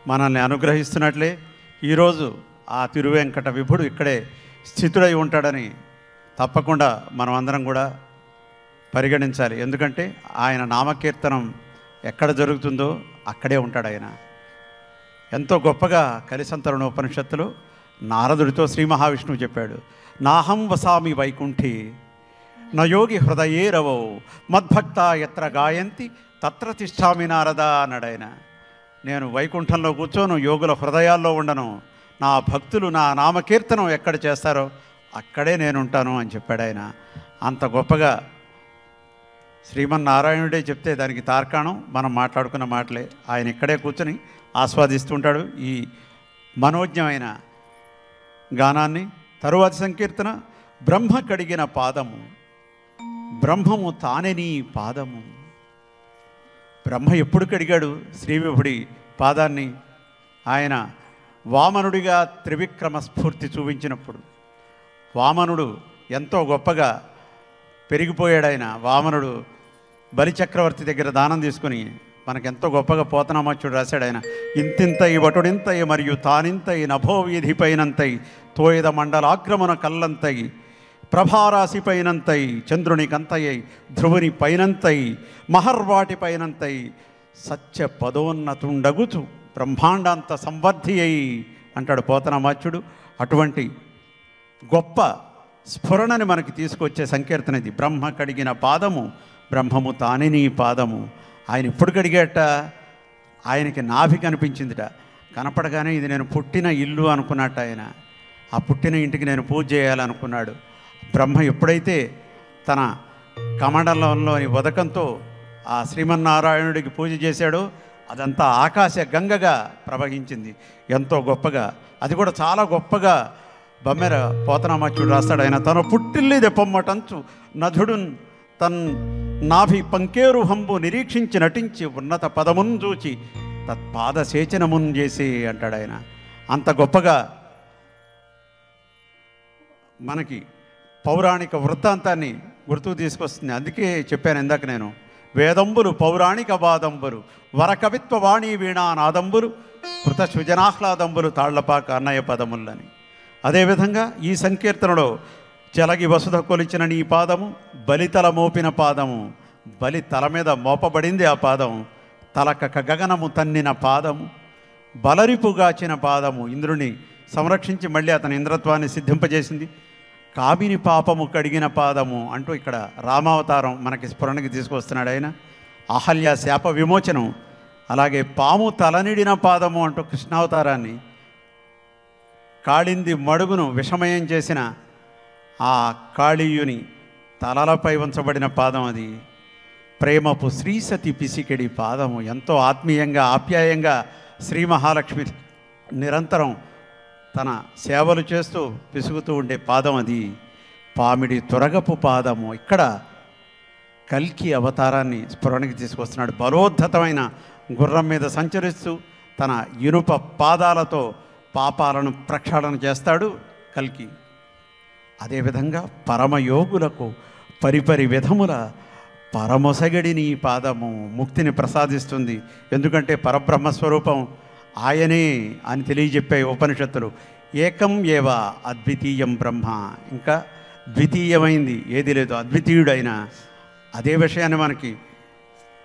మనల్ని అనుగ్రహిస్తున్నట్లే ఈరోజు ఆ తిరువెంకట విభుడు ఇక్కడే స్థితుడై ఉంటాడని తప్పకుండా మనం అందరం కూడా పరిగణించాలి. ఎందుకంటే ఆయన నామకీర్తనం ఎక్కడ జరుగుతుందో అక్కడే ఉంటాడు ఆయన. ఎంతో గొప్పగా కలిసంతరణ ఉపనిషత్తులో నారదుడితో శ్రీ మహావిష్ణువు చెప్పాడు, నాహం వసామి వైకుంఠి నయోగి హృదయే రవో మద్భక్త ఎత్ర గాయంతి తత్ర తిష్టామి నారద అన్నాడు ఆయన. నేను వైకుంఠంలో కూర్చోను, యోగుల హృదయాల్లో ఉండను, నా భక్తులు నా నామకీర్తనం ఎక్కడ చేస్తారో అక్కడే నేను ఉంటాను అని చెప్పాడు ఆయన. అంత గొప్పగా శ్రీమన్నారాయణుడే చెప్తే దానికి తార్కాణం మనం మాట్లాడుకున్న మాటలే. ఆయన ఇక్కడే కూర్చొని ఆస్వాదిస్తుంటాడు ఈ మనోజ్ఞమైన గానాన్ని. తరువాతి సంకీర్తన బ్రహ్మ కడిగిన పాదము, బ్రహ్మము తానే నీ పాదము. బ్రహ్మ ఎప్పుడు కడిగాడు శ్రీవిభుడి పాదాన్ని? ఆయన వామనుడిగా త్రివిక్రమ స్ఫూర్తి చూపించినప్పుడు. వామనుడు ఎంతో గొప్పగా పెరిగిపోయాడు ఆయన. వామనుడు బలిచక్రవర్తి దగ్గర దానం తీసుకుని మనకెంతో గొప్పగా పోతనామాచ్యుడు రాశాడు ఆయన. ఇంతింతై వటుడింతై మరియు తానింతై నభో వీధిపైనంతై తోయద మండలాగ్రమణ కల్లంతై ప్రభారాశి పైనంతై చంద్రుని కంతయ్యై ధ్రువుని పైనంతై మహర్వాటి పైనంతై సత్య పదోన్నతుండగుచు బ్రహ్మాండాంత సంవర్ధి అయి అంటాడు పోతనామాచ్యుడు. అటువంటి గొప్ప స్ఫురణని మనకి తీసుకొచ్చే సంకీర్తన ఇది. బ్రహ్మ కడిగిన పాదము, బ్రహ్మము తానే నీ పాదము. ఆయన ఎప్పుడు కడిగాట? ఆయనకి నాభి కనిపించిందిట. కనపడగానే ఇది నేను పుట్టిన ఇల్లు అనుకున్నట్ట ఆయన. ఆ పుట్టిన ఇంటికి నేను పూజ చేయాలనుకున్నాడు. బ్రహ్మ ఎప్పుడైతే తన కమండలంలోని ఉదకంతో ఆ శ్రీమన్నారాయణుడికి పూజ చేశాడో అదంతా ఆకాశ గంగగా ప్రవహించింది ఎంతో గొప్పగా. అది కూడా చాలా గొప్పగా బమ్మెర పోతనామాచ్యుడు రాస్తాడు ఆయన. తను పుట్టిల్లిది పొమ్మటంచు నధుడున్ తన్ నాభి పంకేరు హంబు నిరీక్షించి నటించి ఉన్నత పదమున్ చూచి తత్పాద సేచనమున్ చేసి అంటాడు ఆయన. అంత గొప్పగా మనకి పౌరాణిక వృత్తాంతాన్ని గుర్తుకు తీసుకొస్తుంది. అందుకే చెప్పాను ఇందాక నేను, వేదంబులు పౌరాణిక వాదంబులు వరకవిత్వ వాణి వీణానాదంబులు కృత సృజనాహ్లాదంబులు తాళ్లపాక అన్నయ్య పదములని. అదేవిధంగా ఈ సంకీర్తనలో చెలగి వసుధ కొలిచిన నీ పాదము, బలితల మోపిన పాదము, బలి తల మీద మోపబడింది ఆ పాదం, తలకక గగనము తన్నిన పాదము, బలరిపుగాచిన పాదము, ఇంద్రుని సంరక్షించి మళ్ళీ అతని ఇంద్రత్వాన్ని సిద్ధింపజేసింది, కామిని పాపము కడిగిన పాదము అంటూ ఇక్కడ రామావతారం మనకి స్ఫురణకి తీసుకొస్తున్నాడు ఆయన. అహల్య శాప విమోచనం, అలాగే పాము తలనిడిన పాదము అంటూ కృష్ణావతారాన్ని, కాళింది మడుగును విషమయం చేసిన ఆ కాళీయుని తలలపై ఉంచబడిన పాదం అది, ప్రేమపు శ్రీసతి పిసికెడి పాదము. ఎంతో ఆత్మీయంగా ఆప్యాయంగా శ్రీ మహాలక్ష్మి నిరంతరం తన సేవలు చేస్తూ పిసుగుతూ ఉండే పాదం అది, పామిడి తురగపు పాదము. ఇక్కడ కల్కి అవతారాన్ని స్ఫురణకి తీసుకొస్తున్నాడు. బలోద్ధతమైన గుర్రం మీద సంచరిస్తూ తన ఇనుప పాదాలతో పాపాలను ప్రక్షాళన చేస్తాడు కల్కి. అదేవిధంగా పరమయోగులకు పరిపరి విధముల పరమొసగడి నీ పాదము ముక్తిని ప్రసాదిస్తుంది. ఎందుకంటే పరబ్రహ్మస్వరూపం ఆయనే అని తెలియజెప్పాయి ఉపనిషత్తులు. ఏకం ఏవ అద్వితీయం బ్రహ్మ, ఇంకా ద్వితీయమైంది ఏది లేదు, అద్వితీయుడైన. అదే విషయాన్ని మనకి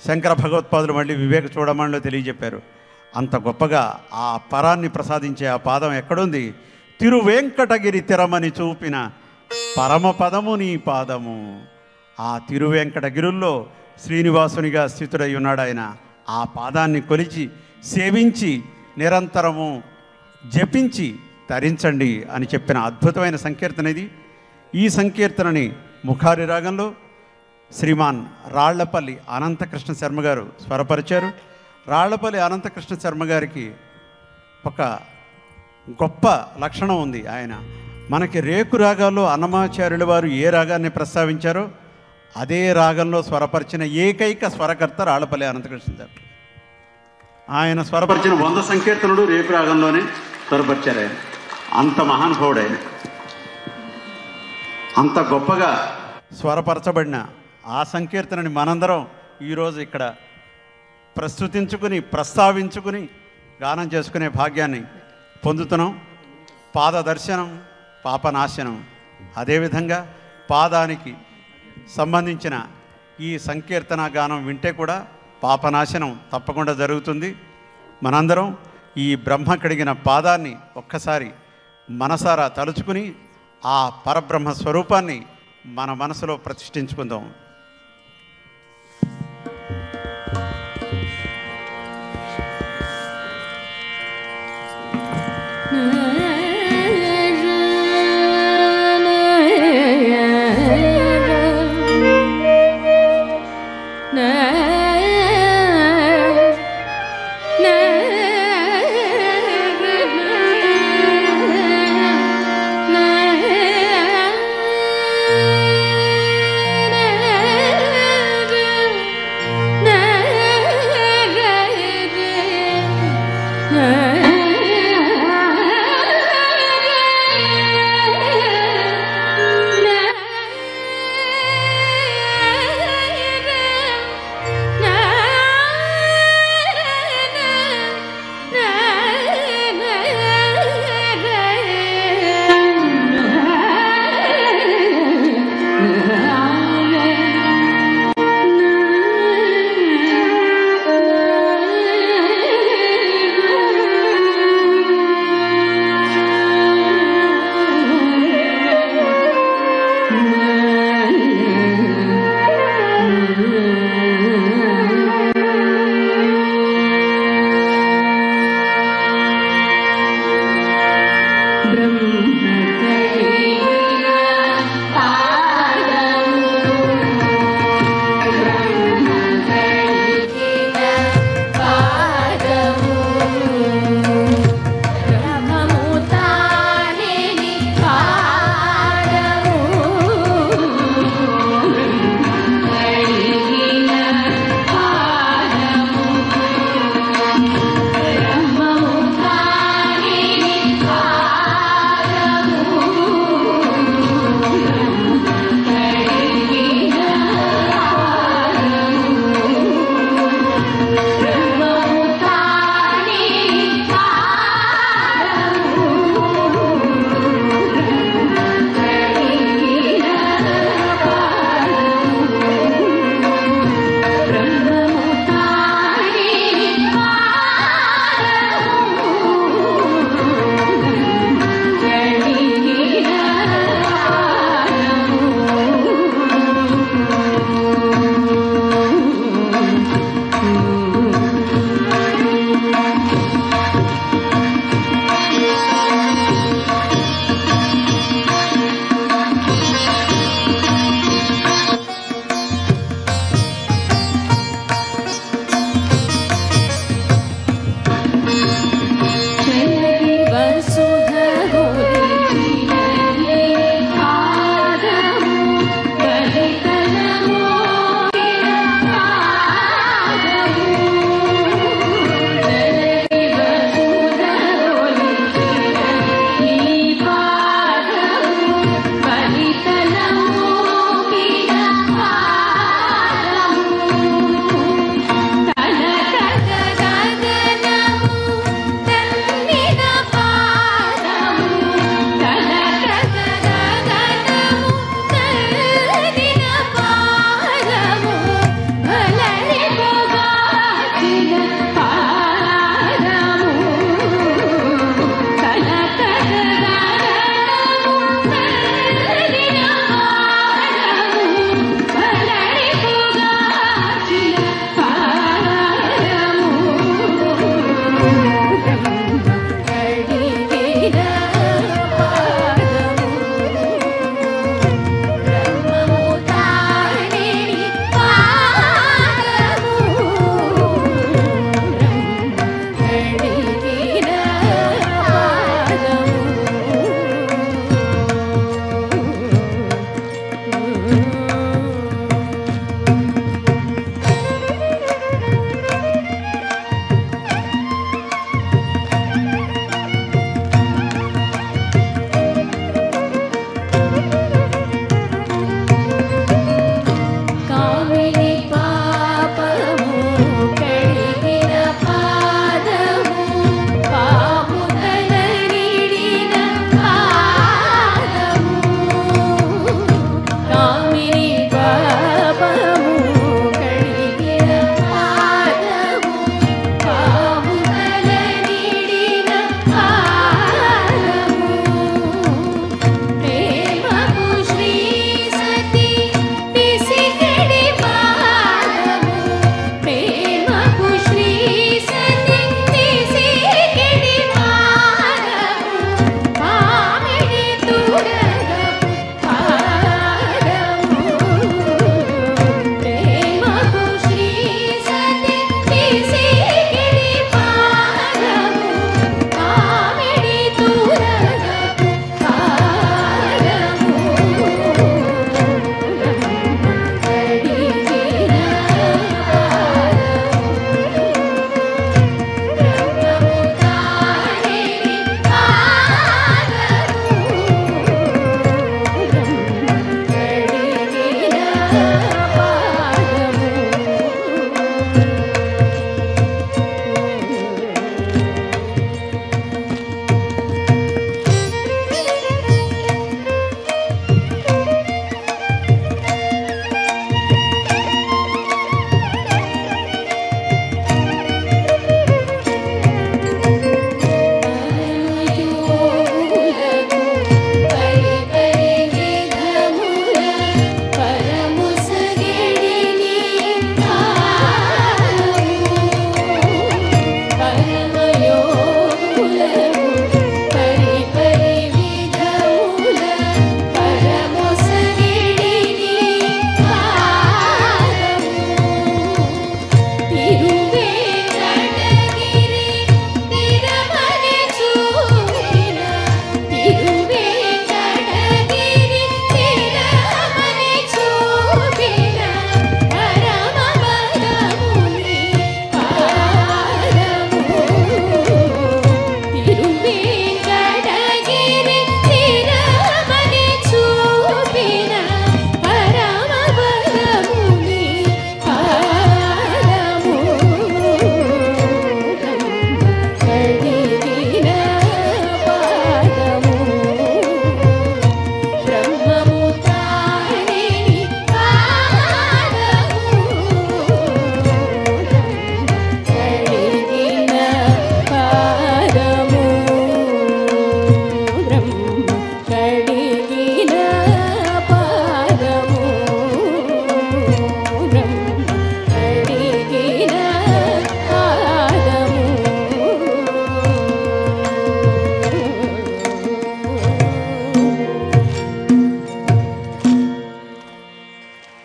శంకర భగవత్పాదులు మళ్ళీ వివేక చూడమణిలో తెలియజెప్పారు. అంత గొప్పగా ఆ పరాన్ని ప్రసాదించే ఆ పాదం ఎక్కడుంది? తిరువెంకటగిరి తిరమని చూపిన పరమపదము నీ పాదము. ఆ తిరువెంకటగిరుల్లో శ్రీనివాసునిగా స్థితుడై ఉన్నాడు ఆయన. ఆ పాదాన్ని కొలిచి సేవించి నిరంతరము జపించి తరించండి అని చెప్పిన అద్భుతమైన సంకీర్తన ఇది. ఈ సంకీర్తనని ముఖారి రాగంలో శ్రీమాన్ రాళ్లపల్లి అనంతకృష్ణ శర్మ గారు స్వరపరిచారు. రాళ్లపల్లి అనంతకృష్ణ శర్మ గారికి ఒక గొప్ప లక్షణం ఉంది. ఆయన మనకి రేకు రాగాల్లో అన్నమాచార్యుల వారు ఏ రాగాన్ని ప్రస్తావించారో అదే రాగంలో స్వరపరిచిన ఏకైక స్వరకర్త రాళ్లపల్లి అనంతకృష్ణ గారు. ఆయన స్వరపరిచిన 100 సంకీర్తనలు రేపు రాగంలోనే స్వరపరిచారు ఆయన. అంత మహానుభావుడు ఆయన. అంత గొప్పగా స్వరపరచబడిన ఆ సంకీర్తనని మనందరం ఈరోజు ఇక్కడ ప్రస్తుతించుకుని ప్రస్తావించుకుని గానం చేసుకునే భాగ్యాన్ని పొందుతున్నాం. పాద దర్శనం పాపనాశనం. అదేవిధంగా పాదానికి సంబంధించిన ఈ సంకీర్తన గానం వింటే కూడా పాపనాశనం తప్పకుండా జరుగుతుంది. మనందరం ఈ బ్రహ్మ కడిగిన పాదాన్ని ఒక్కసారి మనసారా తలుచుకుని ఆ పరబ్రహ్మ స్వరూపాన్ని మన మనసులో ప్రతిష్ఠించుకుందాం. na